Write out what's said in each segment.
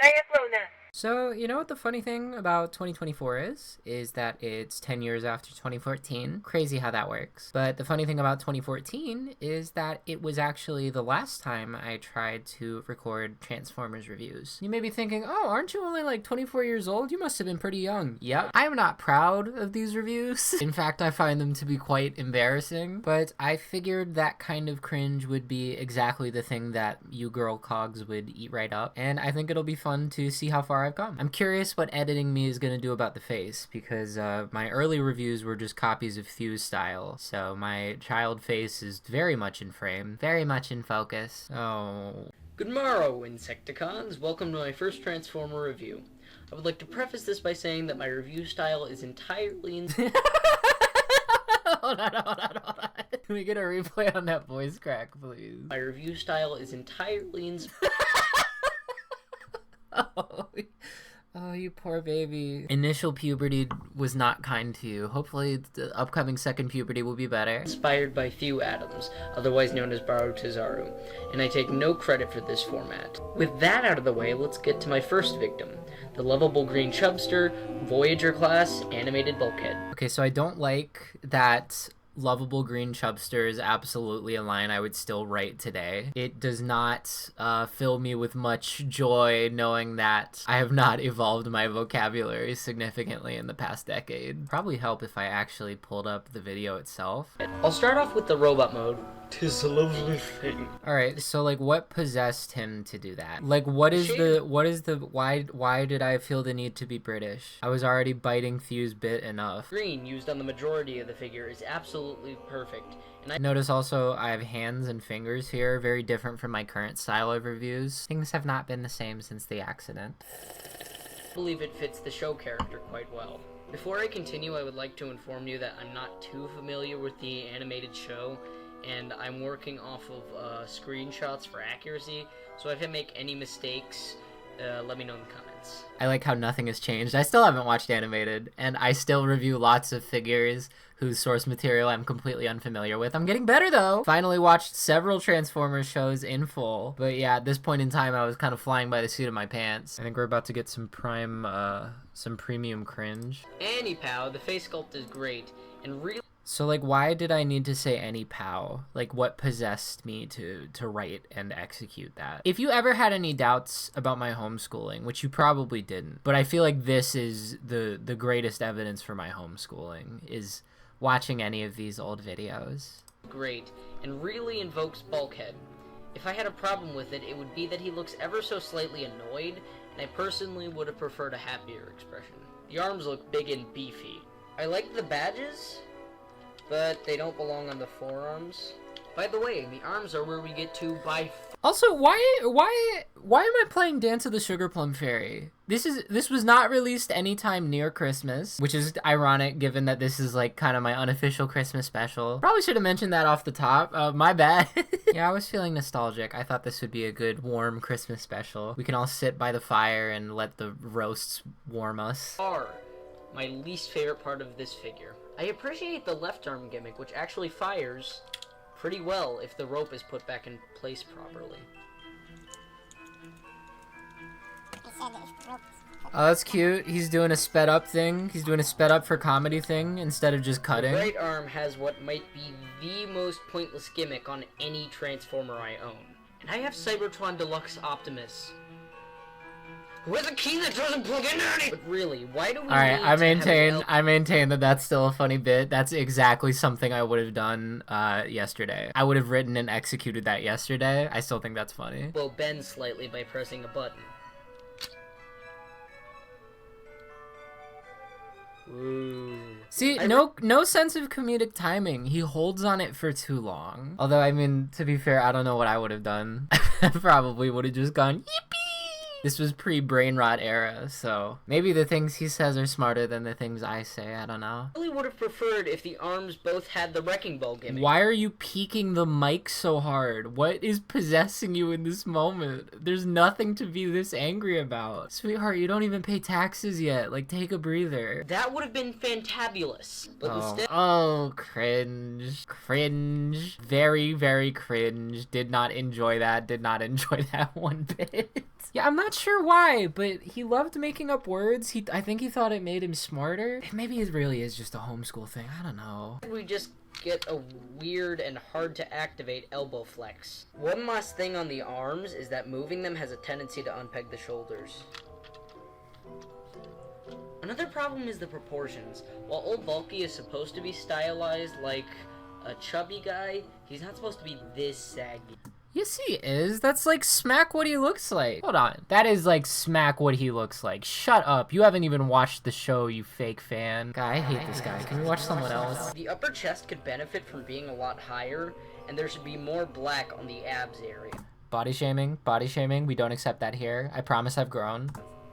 diaclona. So, you know what the funny thing about 2024 is? Is that it's 10 years after 2014. Crazy how that works. But the funny thing about 2014 is that it was actually the last time I tried to record Transformers reviews. You may be thinking, oh, aren't you only like 24 years old? You must have been pretty young. Yep. I am not proud of these reviews. In fact, I find them to be quite embarrassing. But I figured that kind of cringe would be exactly the thing that you girl cogs would eat right up. And I think it'll be fun to see how far I've come. I'm curious what editing me is going to do about the face, because my early reviews were just copies of Fuse style, so my child face is very much in frame, very much in focus. Oh. Good morrow, Insecticons! Welcome to my first Transformer review. I would like to preface this by saying that my review style is entirely Hold on. Can we get a replay on that voice crack, please? My review style is entirely Oh, you poor baby. Initial puberty was not kind to you. Hopefully the upcoming second puberty will be better. Inspired by Few Atoms, otherwise known as Baru Tezaru, and I take no credit for this format. With that out of the way, let's get to my first victim, the lovable green chubster, Voyager class, animated bulkhead. Okay, so I don't like that lovable green chubster is absolutely a line I would still write today. It does not fill me with much joy knowing that I have not evolved my vocabulary significantly in the past decade. Probably help if I actually pulled up the video itself. I'll start off with the robot mode. 'Tis a lovely thing. Alright, so like what possessed him to do that? Like why did I feel the need to be British? I was already biting Fuse bit enough. Green used on the majority of the figure is absolutely perfect. And I notice also I have hands and fingers here, very different from my current style of reviews. Things have not been the same since the accident. I believe it fits the show character quite well. Before I continue, I would like to inform you that I'm not too familiar with the animated show, and I'm working off of screenshots for accuracy, so if I make any mistakes, let me know in the comments. I like how nothing has changed. I still haven't watched animated, and I still review lots of figures whose source material I'm completely unfamiliar with. I'm getting better though! Finally watched several Transformers shows in full, but yeah, at this point in time I was kind of flying by the seat of my pants. I think we're about to get some premium cringe. Anyhow, the face sculpt is great, and really. So, like, why did I need to say any pow? Like, what possessed me to write and execute that? If you ever had any doubts about my homeschooling, which you probably didn't, but I feel like this is the greatest evidence for my homeschooling, is watching any of these old videos. Great, and really invokes Bulkhead. If I had a problem with it, it would be that he looks ever so slightly annoyed, and I personally would have preferred a happier expression. The arms look big and beefy. I like the badges, but they don't belong on the forearms. By the way, the arms are where we get to by. Also, why am I playing Dance of the Sugar Plum Fairy? This was not released anytime near Christmas, which is ironic given that this is like kind of my unofficial Christmas special. Probably should have mentioned that off the top. My bad. Yeah, I was feeling nostalgic. I thought this would be a good warm Christmas special. We can all sit by the fire and let the roasts warm us. My least favorite part of this figure. I appreciate the left arm gimmick, which actually fires pretty well if the rope is put back in place properly. Oh, that's cute. He's doing a sped up thing. He's doing a sped up for comedy thing instead of just cutting. The right arm has what might be the most pointless gimmick on any Transformer I own. And I have Cybertron Deluxe Optimus. With a key that doesn't plug in any. But really, why do we Alright, I maintain that that's still a funny bit. That's exactly something I would have done yesterday. I would have written and executed that yesterday. I still think that's funny. Will bend slightly by pressing a button. Ooh. See, no sense of comedic timing. He holds on it for too long. Although, I mean, to be fair, I don't know what I would have done. I probably would have just gone, yippee! This was pre-brain rot era, so maybe the things he says are smarter than the things I say, I don't know. I really would have preferred if the arms both had the wrecking ball gimmick. Why are you peeking the mic so hard? What is possessing you in this moment? There's nothing to be this angry about. Sweetheart, you don't even pay taxes yet. Like, take a breather. That would have been fantabulous. But instead... Oh, cringe. Cringe. Very, very cringe. Did not enjoy that. Did not enjoy that one bit. Yeah, I'm not sure why, but he loved making up words. I think he thought it made him smarter. Maybe it really is just a homeschool thing. I don't know. We just get a weird and hard to activate elbow flex. One last thing on the arms is that moving them has a tendency to unpeg the shoulders. Another problem is the proportions. While Old Bulky is supposed to be stylized like a chubby guy, he's not supposed to be this saggy. Yes, he is. That's like smack what he looks like. Hold on. That is like smack what he looks like. Shut up. You haven't even watched the show, you fake fan. Guy, I hate this guy. Can we watch someone else? The upper chest could benefit from being a lot higher, and there should be more black on the abs area. Body shaming. Body shaming. We don't accept that here. I promise I've grown.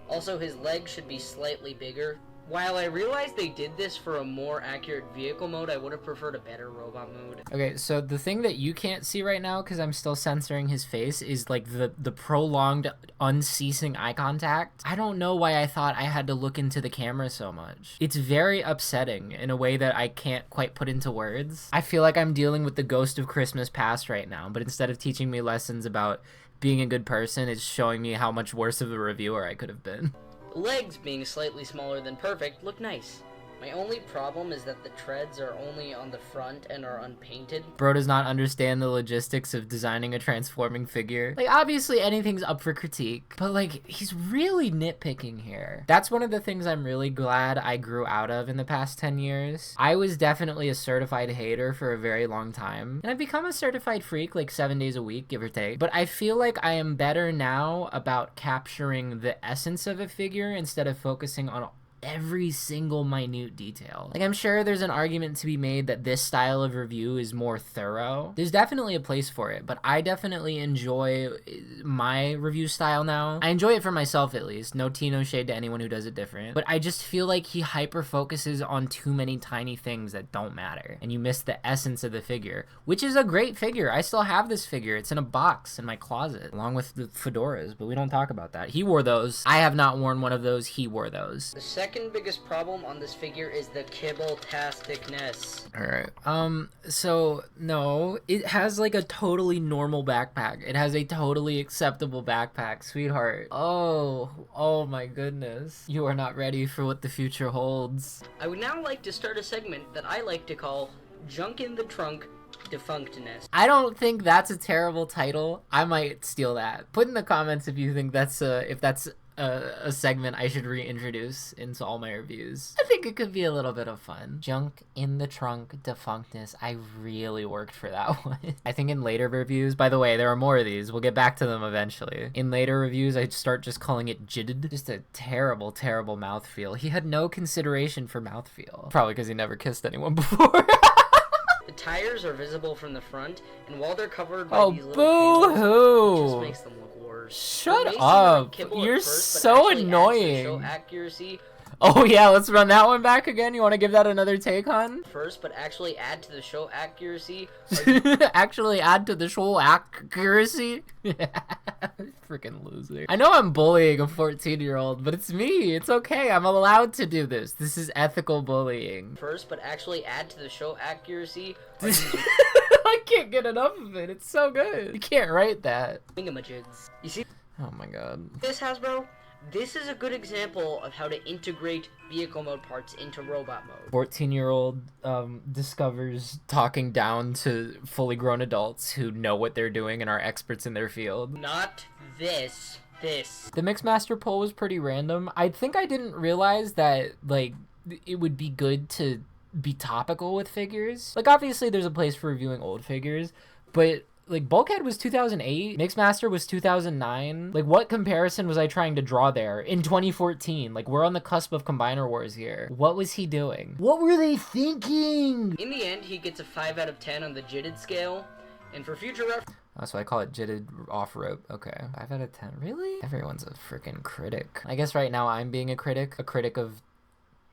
Also, his legs should be slightly bigger. While I realized they did this for a more accurate vehicle mode, I would have preferred a better robot mode. Okay, so the thing that you can't see right now, because I'm still censoring his face, is like the prolonged, unceasing eye contact. I don't know why I thought I had to look into the camera so much. It's very upsetting in a way that I can't quite put into words. I feel like I'm dealing with the ghost of Christmas past right now, but instead of teaching me lessons about being a good person, it's showing me how much worse of a reviewer I could have been. Legs being slightly smaller than perfect look nice. My only problem is that the treads are only on the front and are unpainted. Bro does not understand the logistics of designing a transforming figure. Like, obviously anything's up for critique, but like, he's really nitpicking here. That's one of the things I'm really glad I grew out of in the past 10 years. I was definitely a certified hater for a very long time, and I've become a certified freak like 7 days a week, give or take. But I feel like I am better now about capturing the essence of a figure instead of focusing on every single minute detail. Like, I'm sure there's an argument to be made that this style of review is more thorough. There's definitely a place for it, but I definitely enjoy my review style now. I enjoy it for myself, at least. No tea, no shade to anyone who does it different. But I just feel like he hyper focuses on too many tiny things that don't matter, and you miss the essence of the figure, which is a great figure. I still have this figure. It's in a box in my closet, along with the fedoras, but we don't talk about that. He wore those. I have not worn one of those. He wore those. The second biggest problem on this figure is the kibble-tasticness. Alright, so, no, it has like a totally normal backpack. It has a totally acceptable backpack, sweetheart. Oh my goodness. You are not ready for what the future holds. I would now like to start a segment that I like to call Junk in the Trunk Defunctness. I don't think that's a terrible title. I might steal that. Put in the comments if you think that's a segment I should reintroduce into all my reviews. I think it could be a little bit of fun. Junk in the Trunk Defunctness. I really worked for that one. I think in later reviews, by the way, there are more of these. We'll get back to them eventually. In later reviews, I'd start just calling it jidded. Just a terrible, terrible mouthfeel. He had no consideration for mouthfeel. Probably because he never kissed anyone before. The tires are visible from the front, and while they're covered by these little panels, it just makes them look worse. Shut up! You're so annoying. Show accuracy. Oh yeah, let's run that one back again. You want to give that another take, hon? First, but actually add to the show accuracy. Actually add to the show accuracy? Freaking loser. I know I'm bullying a 14-year-old, but it's me. It's okay. I'm allowed to do this. This is ethical bullying. First, but actually add to the show accuracy. I can't get enough of it. It's so good. You can't write that. Thingamajigs. You see? Oh my god. This, Hasbro? This is a good example of how to integrate vehicle mode parts into robot mode. 14-year-old discovers talking down to fully grown adults who know what they're doing and are experts in their field. Not this. This. The Mixmaster poll was pretty random. I think I didn't realize that, like, it would be good to be topical with figures. Like, obviously there's a place for reviewing old figures, but like, Bulkhead was 2008, Mixmaster was 2009. Like, what comparison was I trying to draw there in 2014? Like, we're on the cusp of Combiner Wars here. What was he doing? What were they thinking? In the end, he gets a 5 out of 10 on the JITted scale, and for future reference... Oh, so I call it jitted off-rope. Okay. 5 out of 10. Really? Everyone's a freaking critic. I guess right now I'm being a critic of,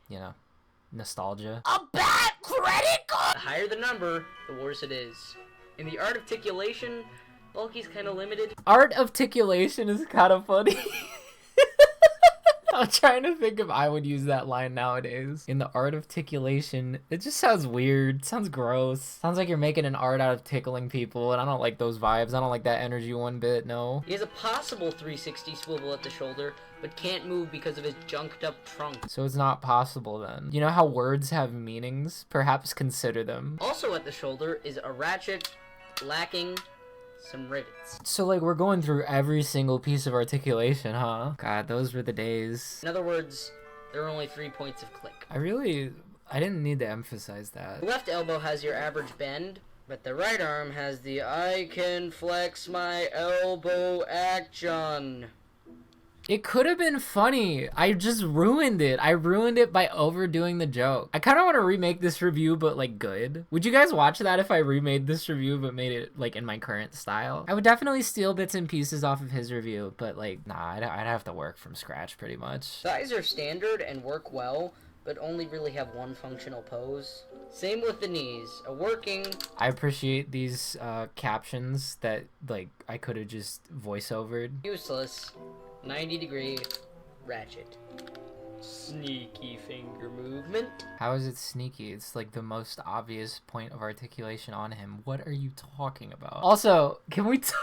you know, nostalgia. A bad critic! The higher the number, the worse it is. In the art of articulation, Bulky's kind of limited. Art of articulation is kind of funny. I'm trying to think if I would use that line nowadays. In the art of ticulation, it just sounds weird. Sounds gross. Sounds like you're making an art out of tickling people, and I don't like those vibes. I don't like that energy one bit, no. He has a possible 360 swivel at the shoulder, but can't move because of his junked up trunk. So it's not possible then. You know how words have meanings? Perhaps consider them. Also at the shoulder is a ratchet lacking some rivets. So like we're going through every single piece of articulation, huh? God, those were the days. In other words, there are only 3 points of click. I didn't need to emphasize that. The left elbow has your average bend, but the right arm has the I can flex my elbow action. It could have been funny. I just ruined it. I ruined it by overdoing the joke. I kind of want to remake this review, but like good. Would you guys watch that if I remade this review, but made it like in my current style? I would definitely steal bits and pieces off of his review, but like, nah, I'd have to work from scratch pretty much. Thighs are standard and work well, but only really have one functional pose. Same with the knees. I appreciate these captions that like I could have just voice-overed. Useless 90-degree ratchet. Sneaky finger movement. How is it sneaky? It's like the most obvious point of articulation on him. What are you talking about? Also, can we talk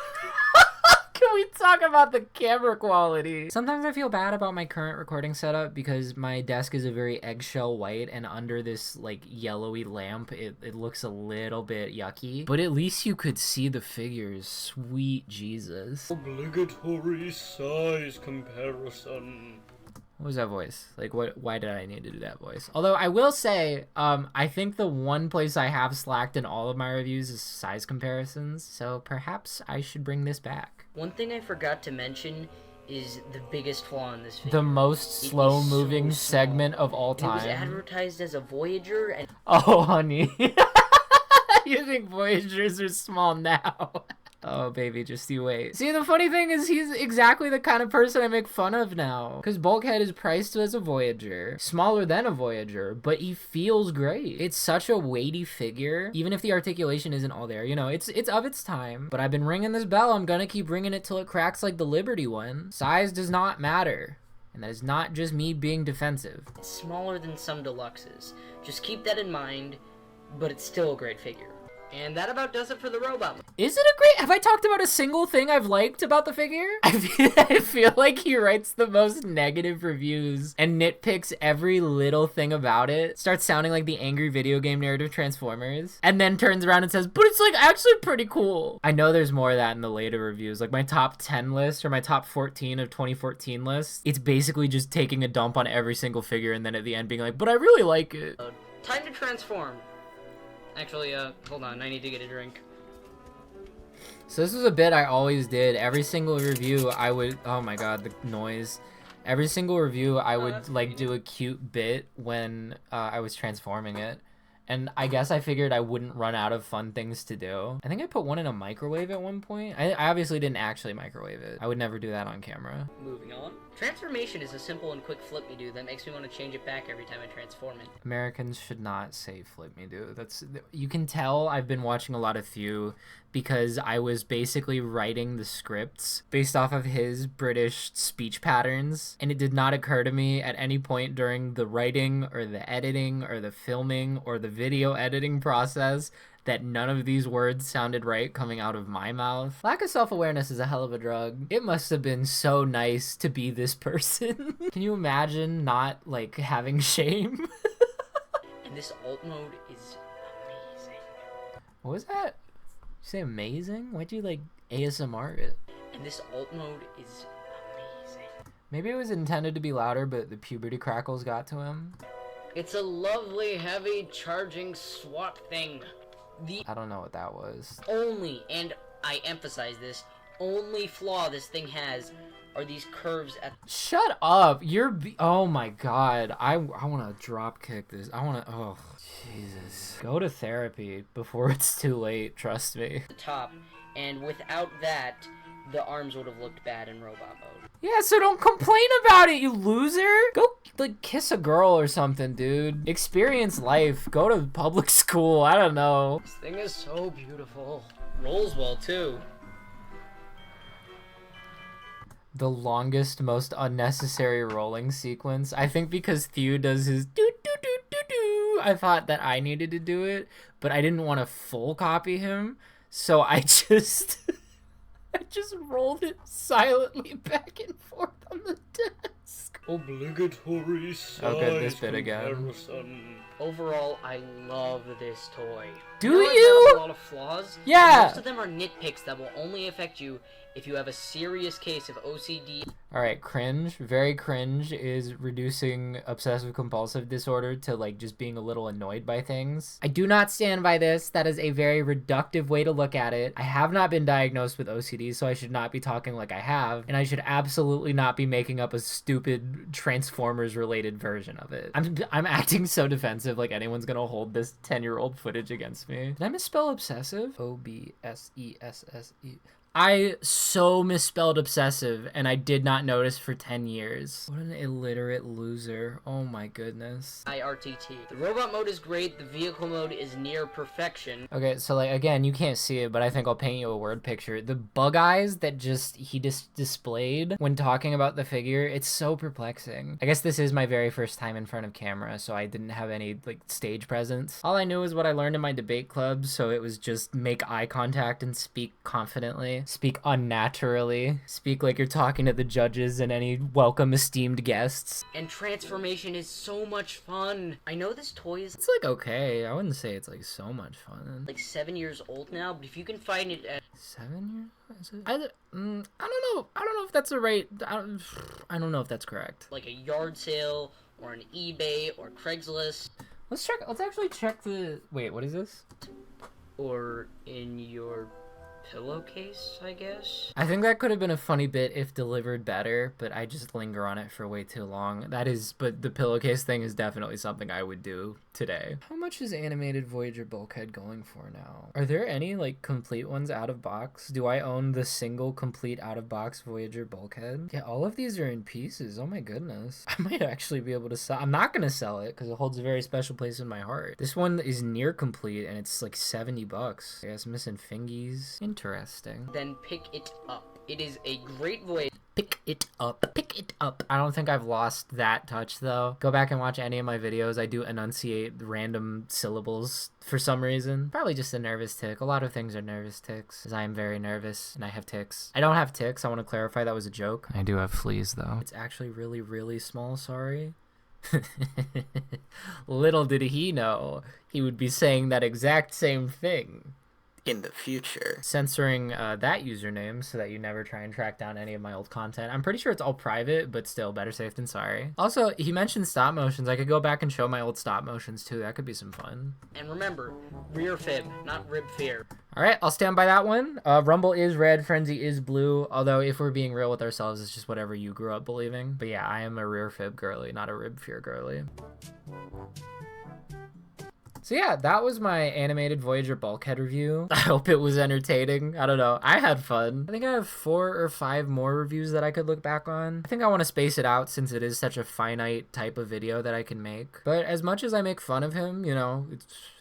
about the camera quality? Sometimes I feel bad about my current recording setup because my desk is a very eggshell white, and under this like yellowy lamp it looks a little bit yucky, but at least you could see the figures. Sweet Jesus. Obligatory size comparison. What was that voice? Like, why did I need to do that voice? Although I will say, I think the one place I have slacked in all of my reviews is size comparisons, so perhaps I should bring this back. One thing I forgot to mention is the biggest flaw in this video. The most slow-moving segment of all time. It was advertised as a Voyager, and... Oh, honey. You think Voyagers are small now? Oh, baby, just you wait. See, the funny thing is he's exactly the kind of person I make fun of now. Because Bulkhead is priced as a Voyager. Smaller than a Voyager, but he feels great. It's such a weighty figure. Even if the articulation isn't all there, you know, it's of its time. But I've been ringing this bell. I'm gonna keep ringing it till it cracks like the Liberty one. Size does not matter. And that is not just me being defensive. It's smaller than some deluxes. Just keep that in mind, but it's still a great figure. And that about does it for the robot. Is it a great... Have I talked about a single thing I've liked about the figure? I feel like he writes the most negative reviews and nitpicks every little thing about it. Starts sounding like the angry video game narrative Transformers. And then turns around and says, but it's like actually pretty cool. I know there's more of that in the later reviews. Like my top 10 list or my top 14 of 2014 list. It's basically just taking a dump on every single figure and then at the end being like, but I really like it. Time to transform. Actually, hold on, I need to get a drink. So this was a bit I always did. Every single review I would, oh my god, the noise. Every single review I would like do a cute bit when I was transforming it. And I guess I figured I wouldn't run out of fun things to do. I think I put one in a microwave at one point. I obviously didn't actually microwave it. I would never do that on camera. Moving on. Transformation is a simple and quick flip me do that makes me want to change it back every time I transform it. Americans should not say flip me do. You can tell I've been watching a lot of Few because I was basically writing the scripts based off of his British speech patterns, and it did not occur to me at any point during the writing or the editing or the filming or the video editing process that none of these words sounded right coming out of my mouth. Lack of self-awareness is a hell of a drug. It must have been so nice to be this person. Can you imagine not like having shame? And this alt mode is amazing. What was that? You say amazing? Why'd you like ASMR it? And this alt mode is amazing. Maybe it was intended to be louder, but the puberty crackles got to him. It's a lovely, heavy, charging SWAT thing. I don't know what that was. Only, and I emphasize this, only flaw this thing has are these curves at... Shut up! Oh my god. I want to drop kick this. Oh, Jesus. Go to therapy before it's too late, trust me. The top, and without that, the arms would have looked bad in robot mode. Yeah, so don't complain about it, you loser! Go, like, kiss a girl or something, dude. Experience life. Go to public school. I don't know. This thing is so beautiful. Rolls well, too. The longest, most unnecessary rolling sequence. I think because Thew does his doo doo doo doo doo, I thought that I needed to do it, but I didn't want to full copy him, so I just I just rolled it silently back and forth on the desk. Obligatory size this bit again. comparison. Overall, I love this toy. Do I know it you? has a lot of flaws. Yeah. Most of them are nitpicks that will only affect you if you have a serious case of OCD. Alright, cringe. Very cringe is reducing obsessive compulsive disorder to like just being a little annoyed by things. I do not stand by this. That is a very reductive way to look at it. I have not been diagnosed with OCD, so I should not be talking like I have, and I should absolutely not be making up a stupid Transformers related version of it. I'm acting so defensive like anyone's gonna hold this 10-year-old footage against me. Did I misspell obsessive? O-B-S-E-S-S-E. I so misspelled obsessive, and I did not notice for 10 years. What an illiterate loser. Oh my goodness. IRTT. The robot mode is great, the vehicle mode is near perfection. Okay, so like, again, you can't see it, but I think I'll paint you a word picture. The bug eyes that he displayed when talking about the figure, it's so perplexing. I guess this is my very first time in front of camera, so I didn't have any like stage presence. All I knew is what I learned in my debate club, so it was just make eye contact and speak confidently. Speak unnaturally. Speak like you're talking to the judges and any welcome esteemed guests. And transformation is so much fun. I know this toy is It's like okay. I wouldn't say it's like so much fun. like 7 years old now, but if you can find it at 7 years? Is it? I don't know. I don't know if that's a right. I don't know if that's correct. like a yard sale or an eBay or Craigslist Let's check. Let's actually check the. Wait, what is this? or in your pillowcase, I guess. I think that could have been a funny bit if delivered better, but I just linger on it for way too long. But the pillowcase thing is definitely something I would do today. How much is animated Voyager bulkhead going for now? Are there any like complete ones out of box? Do I own the single complete out of box Voyager bulkhead? Yeah, all of these are in pieces. Oh my goodness. I might actually be able to sell. I'm not gonna sell it because it holds a very special place in my heart. This one is near complete and it's like $70. I guess missing fingies. Interesting. Then pick it up. It is a great voyage. Pick it up. Pick it up. I don't think I've lost that touch though. Go back and watch any of my videos. I do enunciate random syllables for some reason. Probably just a nervous tick. A lot of things are nervous ticks, as I am very nervous and I have ticks. I don't have ticks. I want to clarify that was a joke. I do have fleas though. It's actually really, really small. Sorry. Little did he know he would be saying that exact same thing in the future. Censoring that username so that you never try and track down any of my old content. I'm pretty sure it's all private, but still better safe than sorry. Also, he mentioned stop motions. I could go back and show my old stop motions too. That could be some fun. And remember, rear fib, not rib fear. All right, I'll stand by that one. Rumble is red, Frenzy is blue. Although if we're being real with ourselves, it's just whatever you grew up believing. But yeah, I am a rear fib girly, not a rib fear girly. So yeah, that was my animated Voyager bulkhead review. I hope it was entertaining. I don't know. I had fun. I think I have 4 or 5 more reviews that I could look back on. I think I want to space it out since it is such a finite type of video that I can make. But as much as I make fun of him, you know,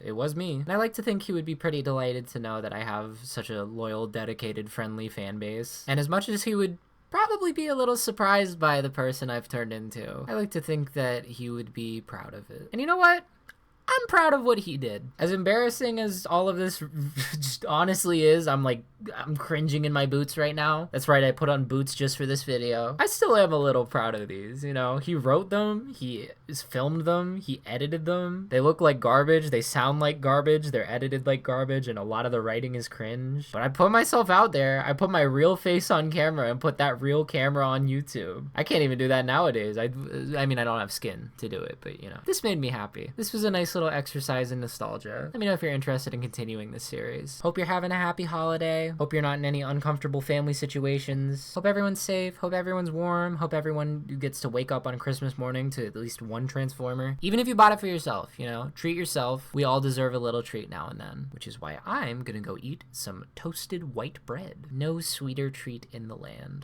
it was me. And I like to think he would be pretty delighted to know that I have such a loyal, dedicated, friendly fan base. And as much as he would probably be a little surprised by the person I've turned into, I like to think that he would be proud of it. And you know what? I'm proud of what he did. As embarrassing as all of this just honestly is, I'm cringing in my boots right now. That's right, I put on boots just for this video. I still am a little proud of these, you know? He wrote them, he filmed them, he edited them. They look like garbage, they sound like garbage, they're edited like garbage, and a lot of the writing is cringe. But I put myself out there, I put my real face on camera and put that real camera on YouTube. I can't even do that nowadays. I mean, I don't have skin to do it, but you know. This made me happy. This was a nice little exercise in nostalgia. Let me know if you're interested in continuing this series. Hope you're having a happy holiday. Hope you're not in any uncomfortable family situations. Hope everyone's safe. Hope everyone's warm. Hope everyone gets to wake up on Christmas morning to at least one Transformer. Even if you bought it for yourself, you know, treat yourself. We all deserve a little treat now and then, which is why I'm gonna go eat some toasted white bread. No sweeter treat in the land.